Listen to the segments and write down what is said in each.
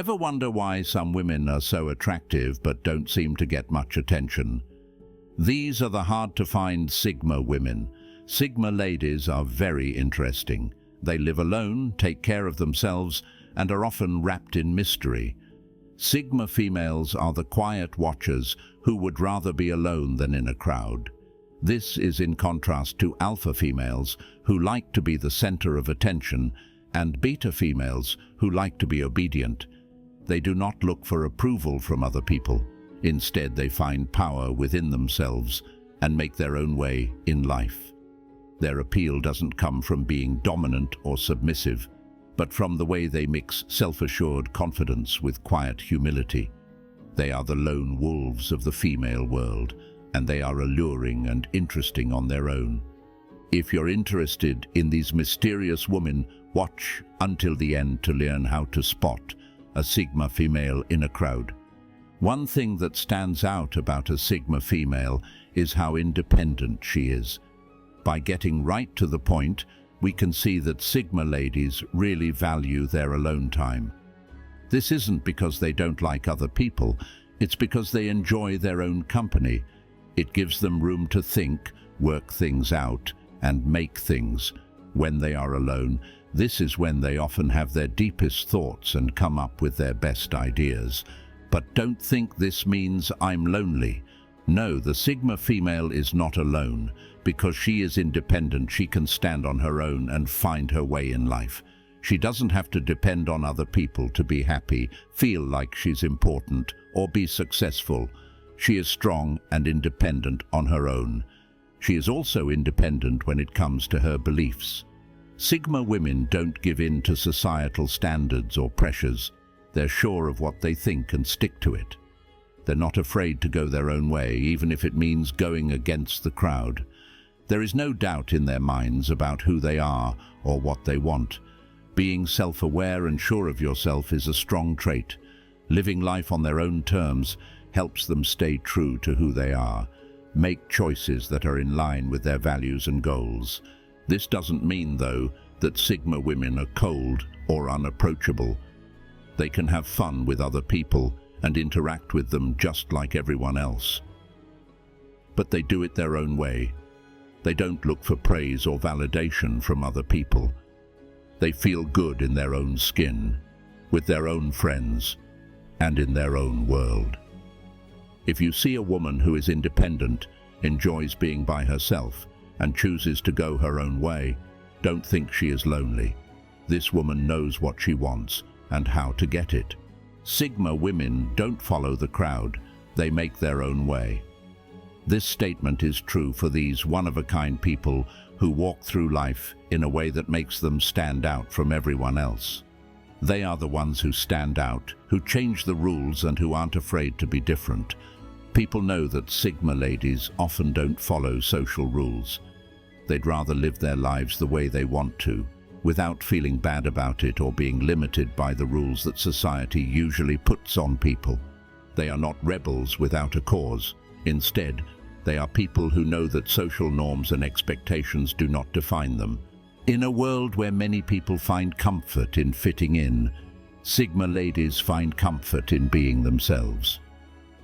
Ever wonder why some women are so attractive but don't seem to get much attention? These are the hard-to-find Sigma women. Sigma ladies are very interesting. They live alone, take care of themselves, and are often wrapped in mystery. Sigma females are the quiet watchers who would rather be alone than in a crowd. This is in contrast to alpha females who like to be the center of attention and beta females who like to be obedient. They do not look for approval from other people. Instead, they find power within themselves and make their own way in life. Their appeal doesn't come from being dominant or submissive, but from the way they mix self-assured confidence with quiet humility. They are the lone wolves of the female world, and they are alluring and interesting on their own. If you're interested in these mysterious women, watch until the end to learn how to spot a Sigma female in a crowd. One thing that stands out about a Sigma female is how independent she is. By getting right to the point, we can see that Sigma ladies really value their alone time. This isn't because they don't like other people, it's because they enjoy their own company. It gives them room to think, work things out, and make things. When they are alone, this is when they often have their deepest thoughts and come up with their best ideas. But don't think this means I'm lonely. No, the Sigma female is not alone. Because she is independent, she can stand on her own and find her way in life. She doesn't have to depend on other people to be happy, feel like she's important, or be successful. She is strong and independent on her own. She is also independent when it comes to her beliefs. Sigma women don't give in to societal standards or pressures. They're sure of what they think and stick to it. They're not afraid to go their own way, even if it means going against the crowd. There is no doubt in their minds about who they are or what they want. Being self-aware and sure of yourself is a strong trait. Living life on their own terms helps them stay true to who they are. Make choices that are in line with their values and goals. This doesn't mean, though, that Sigma women are cold or unapproachable. They can have fun with other people and interact with them just like everyone else. But they do it their own way. They don't look for praise or validation from other people. They feel good in their own skin, with their own friends, and in their own world. If you see a woman who is independent, enjoys being by herself, and chooses to go her own way, don't think she is lonely. This woman knows what she wants and how to get it. Sigma women don't follow the crowd, they make their own way. This statement is true for these one-of-a-kind people who walk through life in a way that makes them stand out from everyone else. They are the ones who stand out, who change the rules and who aren't afraid to be different. People know that Sigma ladies often don't follow social rules. They'd rather live their lives the way they want to, without feeling bad about it or being limited by the rules that society usually puts on people. They are not rebels without a cause. Instead, they are people who know that social norms and expectations do not define them. In a world where many people find comfort in fitting in, Sigma ladies find comfort in being themselves.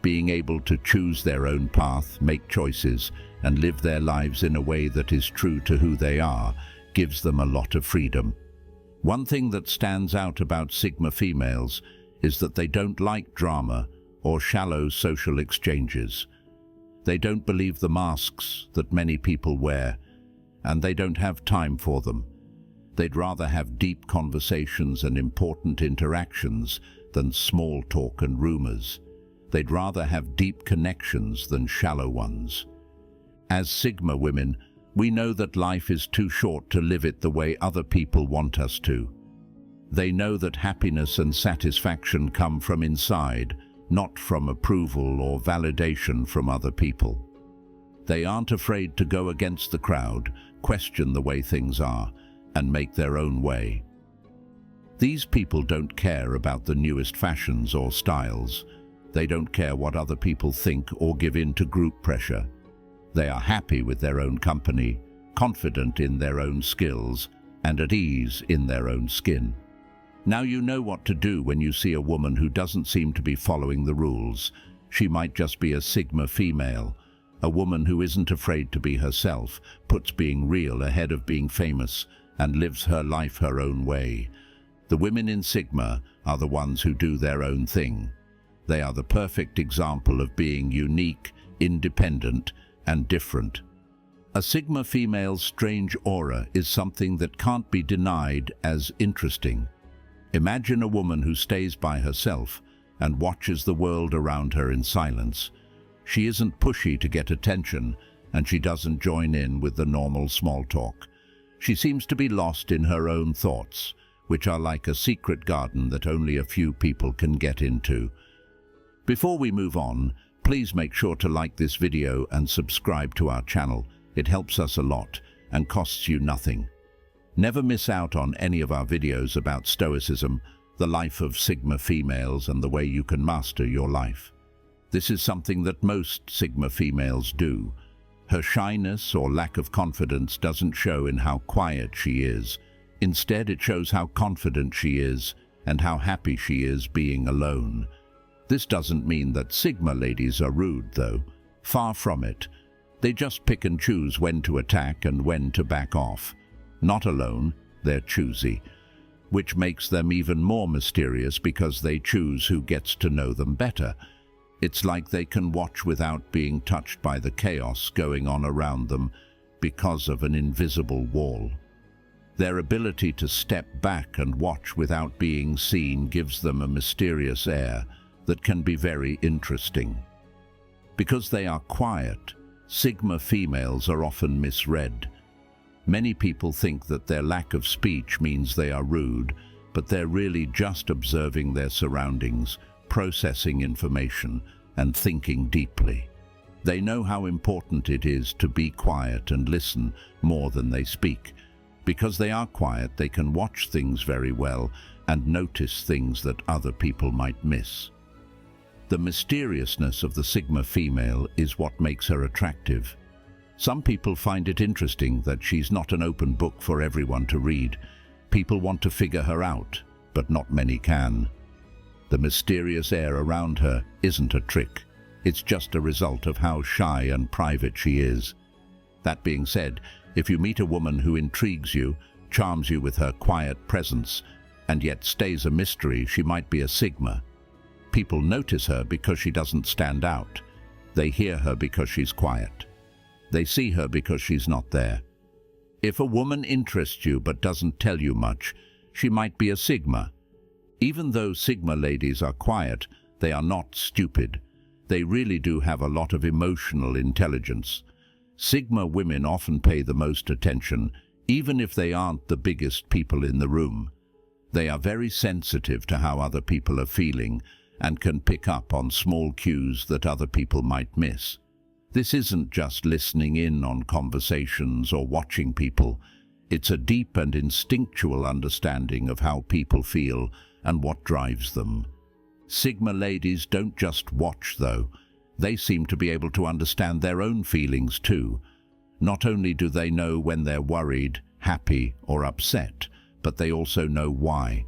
Being able to choose their own path, make choices, and live their lives in a way that is true to who they are gives them a lot of freedom. One thing that stands out about Sigma females is that they don't like drama or shallow social exchanges. They don't believe the masks that many people wear, and they don't have time for them. They'd rather have deep conversations and important interactions than small talk and rumors. They'd rather have deep connections than shallow ones. As Sigma women, we know that life is too short to live it the way other people want us to. They know that happiness and satisfaction come from inside, not from approval or validation from other people. They aren't afraid to go against the crowd, question the way things are, and make their own way. These people don't care about the newest fashions or styles. They don't care what other people think or give in to group pressure. They are happy with their own company, confident in their own skills, and at ease in their own skin. Now you know what to do when you see a woman who doesn't seem to be following the rules. She might just be a Sigma female, a woman who isn't afraid to be herself, puts being real ahead of being famous, and lives her life her own way. The women in Sigma are the ones who do their own thing. They are the perfect example of being unique, independent, and different. A Sigma female's strange aura is something that can't be denied as interesting. Imagine a woman who stays by herself and watches the world around her in silence. She isn't pushy to get attention, and she doesn't join in with the normal small talk. She seems to be lost in her own thoughts, which are like a secret garden that only a few people can get into. Before we move on, please make sure to like this video and subscribe to our channel. It helps us a lot and costs you nothing. Never miss out on any of our videos about Stoicism, the life of Sigma females, and the way you can master your life. This is something that most Sigma females do. Her shyness or lack of confidence doesn't show in how quiet she is. Instead, it shows how confident she is and how happy she is being alone. This doesn't mean that Sigma ladies are rude, though. Far from it. They just pick and choose when to attack and when to back off. Not alone, they're choosy, which makes them even more mysterious because they choose who gets to know them better. It's like they can watch without being touched by the chaos going on around them because of an invisible wall. Their ability to step back and watch without being seen gives them a mysterious air that can be very interesting. Because they are quiet, Sigma females are often misread. Many people think that their lack of speech means they are rude, but they're really just observing their surroundings, processing information, and thinking deeply. They know how important it is to be quiet and listen more than they speak. Because they are quiet, they can watch things very well and notice things that other people might miss. The mysteriousness of the Sigma female is what makes her attractive. Some people find it interesting that she's not an open book for everyone to read. People want to figure her out, but not many can. The mysterious air around her isn't a trick. It's just a result of how shy and private she is. That being said, if you meet a woman who intrigues you, charms you with her quiet presence, and yet stays a mystery, she might be a Sigma. People notice her because she doesn't stand out. They hear her because she's quiet. They see her because she's not there. If a woman interests you but doesn't tell you much, she might be a Sigma. Even though Sigma ladies are quiet, they are not stupid. They really do have a lot of emotional intelligence. Sigma women often pay the most attention, even if they aren't the biggest people in the room. They are very sensitive to how other people are feeling and can pick up on small cues that other people might miss. This isn't just listening in on conversations or watching people. It's a deep and instinctual understanding of how people feel and what drives them. Sigma ladies don't just watch, though. They seem to be able to understand their own feelings too. Not only do they know when they're worried, happy, or upset, but they also know why.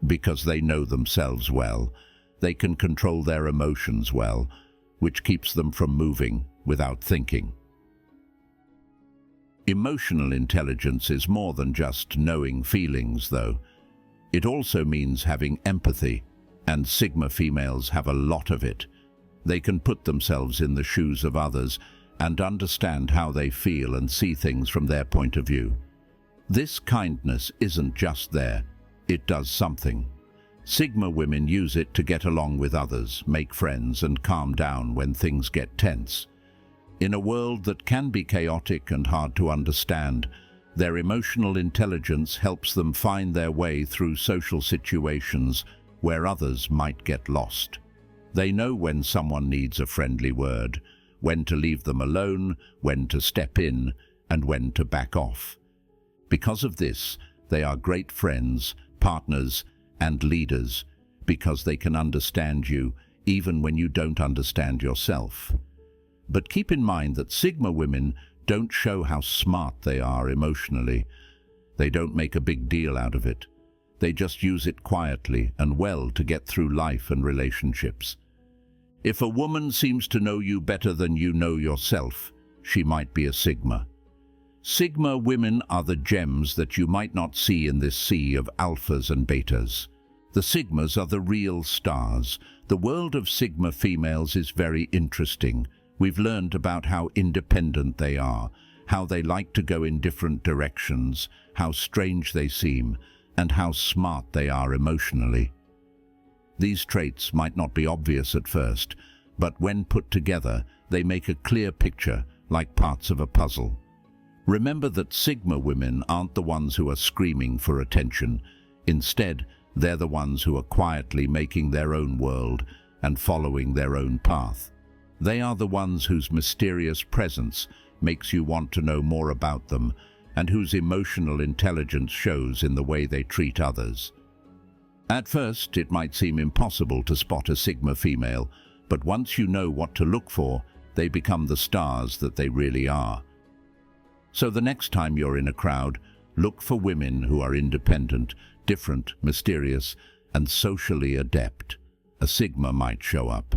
Because they know themselves well, they can control their emotions well, which keeps them from moving without thinking. Emotional intelligence is more than just knowing feelings, though. It also means having empathy, and Sigma females have a lot of it. They can put themselves in the shoes of others and understand how they feel and see things from their point of view. This kindness isn't just there, it does something. Sigma women use it to get along with others, make friends, and calm down when things get tense. In a world that can be chaotic and hard to understand, their emotional intelligence helps them find their way through social situations where others might get lost. They know when someone needs a friendly word, when to leave them alone, when to step in, and when to back off. Because of this, they are great friends, partners, and leaders, because they can understand you even when you don't understand yourself. But keep in mind that Sigma women don't show how smart they are emotionally. They don't make a big deal out of it. They just use it quietly and well to get through life and relationships. If a woman seems to know you better than you know yourself, she might be a Sigma. Sigma women are the gems that you might not see in this sea of alphas and betas. The Sigmas are the real stars. The world of Sigma females is very interesting. We've learned about how independent they are, how they like to go in different directions, how strange they seem, and how smart they are emotionally. These traits might not be obvious at first, but when put together, they make a clear picture, like parts of a puzzle. Remember that Sigma women aren't the ones who are screaming for attention. Instead, they're the ones who are quietly making their own world and following their own path. They are the ones whose mysterious presence makes you want to know more about them and whose emotional intelligence shows in the way they treat others. At first, it might seem impossible to spot a Sigma female, but once you know what to look for, they become the stars that they really are. So the next time you're in a crowd, look for women who are independent, different, mysterious, and socially adept. A Sigma might show up.